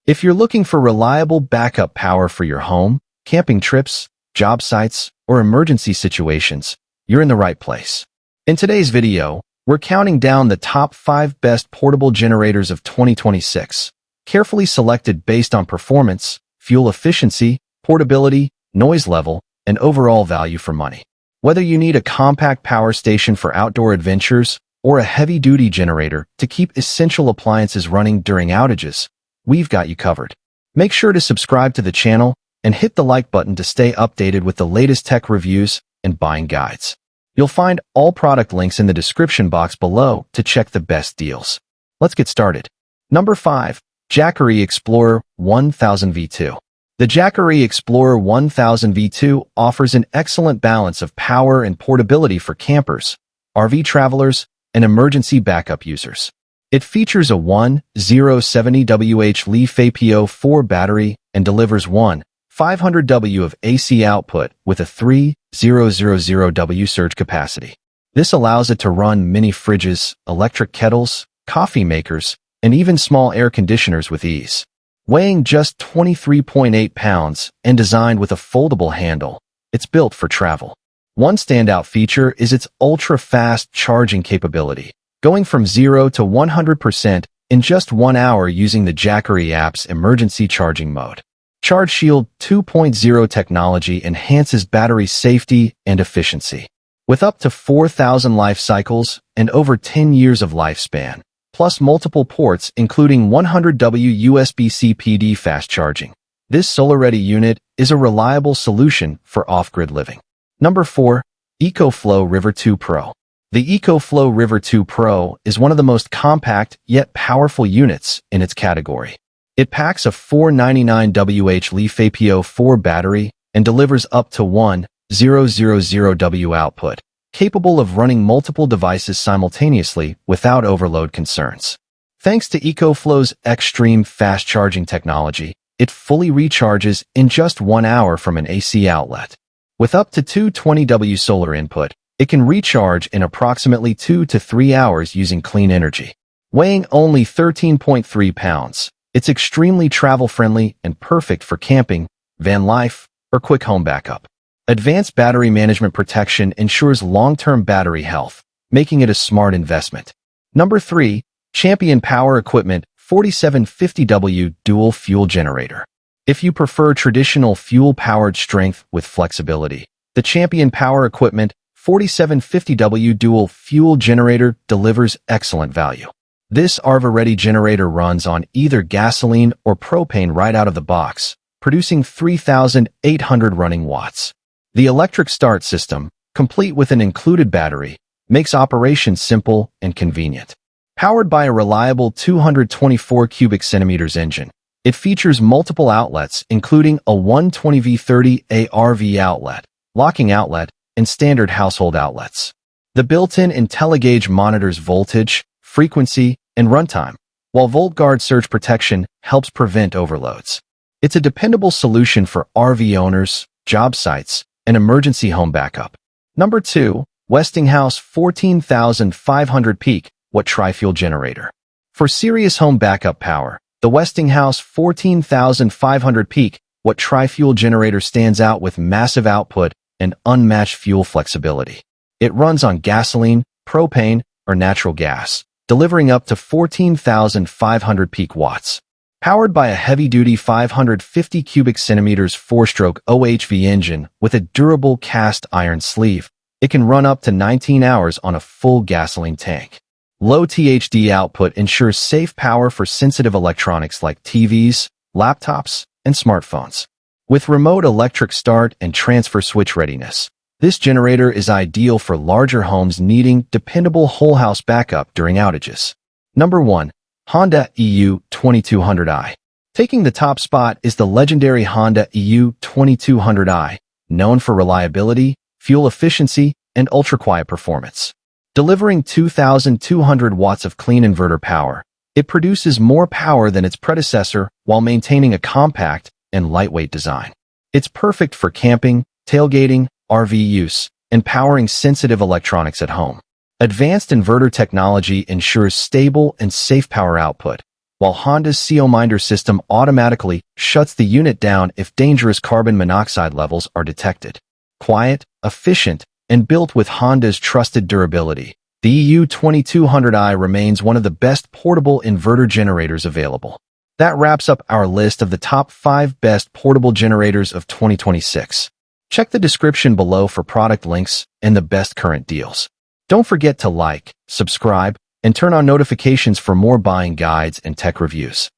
If you're looking for reliable backup power for your home, camping trips, job sites, or emergency situations, you're in the right place. In today's video, we're counting down the top 5 best portable generators of 2026, carefully selected based on performance, fuel efficiency, portability, noise level, and overall value for money. Whether you need a compact power station for outdoor adventures or a heavy-duty generator to keep essential appliances running during outages, we've got you covered. Make sure to subscribe to the channel and hit the like button to stay updated with the latest tech reviews and buying guides. You'll find all product links in the description box below to check the best deals. Let's get started. Number 5. Jackery Explorer 1000 V2. The Jackery Explorer 1000 V2 offers an excellent balance of power and portability for campers, RV travelers, and emergency backup users. It features a 1070Wh Li-FePO4 battery and delivers 500W of AC output with a 3000W surge capacity. This allows it to run mini fridges, electric kettles, coffee makers, and even small air conditioners with ease. Weighing just 23.8 pounds and designed with a foldable handle, it's built for travel. One standout feature is its ultra-fast charging capability, going from 0 to 100% in just 1 hour using the Jackery app's emergency charging mode. Charge Shield 2.0 technology enhances battery safety and efficiency. With up to 4,000 life cycles and over 10 years of lifespan, plus multiple ports including 100W USB-C PD fast charging, this solar-ready unit is a reliable solution for off-grid living. Number 4. EcoFlow River 2 Pro. The EcoFlow River 2 Pro is one of the most compact yet powerful units in its category. It packs a 499Wh Li-FePO4 battery and delivers up to 1000W output, capable of running multiple devices simultaneously without overload concerns. Thanks to EcoFlow's extreme fast charging technology, it fully recharges in just 1 hour from an AC outlet. With up to 220W solar input, it can recharge in approximately 2 to 3 hours using clean energy. Weighing only 13.3 pounds, it's extremely travel-friendly and perfect for camping, van life, or quick home backup. Advanced battery management protection ensures long-term battery health, making it a smart investment. Number 3. Champion Power Equipment 4750W Dual Fuel Generator. If you prefer traditional fuel-powered strength with flexibility, the Champion Power Equipment 4750W Dual Fuel Generator delivers excellent value. This ARVA-ready generator runs on either gasoline or propane right out of the box, producing 3,800 running watts. The electric start system, complete with an included battery, makes operation simple and convenient. Powered by a reliable 224 cubic centimeters engine, it features multiple outlets including a 120V30 ARV outlet, locking outlet, and standard household outlets. The built-in IntelliGauge monitors voltage, frequency, and runtime, while VoltGuard surge protection helps prevent overloads. It's a dependable solution for RV owners, job sites, and emergency home backup. Number 2. Westinghouse 14500 Peak Watt Tri-Fuel Generator. For serious home backup power, the Westinghouse 14500 Peak Watt Tri-Fuel Generator stands out with massive output and unmatched fuel flexibility. It runs on gasoline, propane, or natural gas, delivering up to 14,500 peak watts. Powered by a heavy-duty 550 cubic centimeters 4-stroke OHV engine with a durable cast iron sleeve, it can run up to 19 hours on a full gasoline tank. Low THD output ensures safe power for sensitive electronics like TVs, laptops, and smartphones. With remote electric start and transfer switch readiness, this generator is ideal for larger homes needing dependable whole-house backup during outages. Number 1. Honda EU2200i. Taking the top spot is the legendary Honda EU2200i, known for reliability, fuel efficiency, and ultra-quiet performance. Delivering 2,200 watts of clean inverter power, it produces more power than its predecessor while maintaining a compact and lightweight design. It's perfect for camping, tailgating, RV use, and powering sensitive electronics at home. Advanced inverter technology ensures stable and safe power output, while Honda's CO Minder system automatically shuts the unit down if dangerous carbon monoxide levels are detected. Quiet, efficient, and built with Honda's trusted durability, the EU2200i remains one of the best portable inverter generators available. That wraps up our list of the top 5 best portable generators of 2026. Check the description below for product links and the best current deals. Don't forget to like, subscribe, and turn on notifications for more buying guides and tech reviews.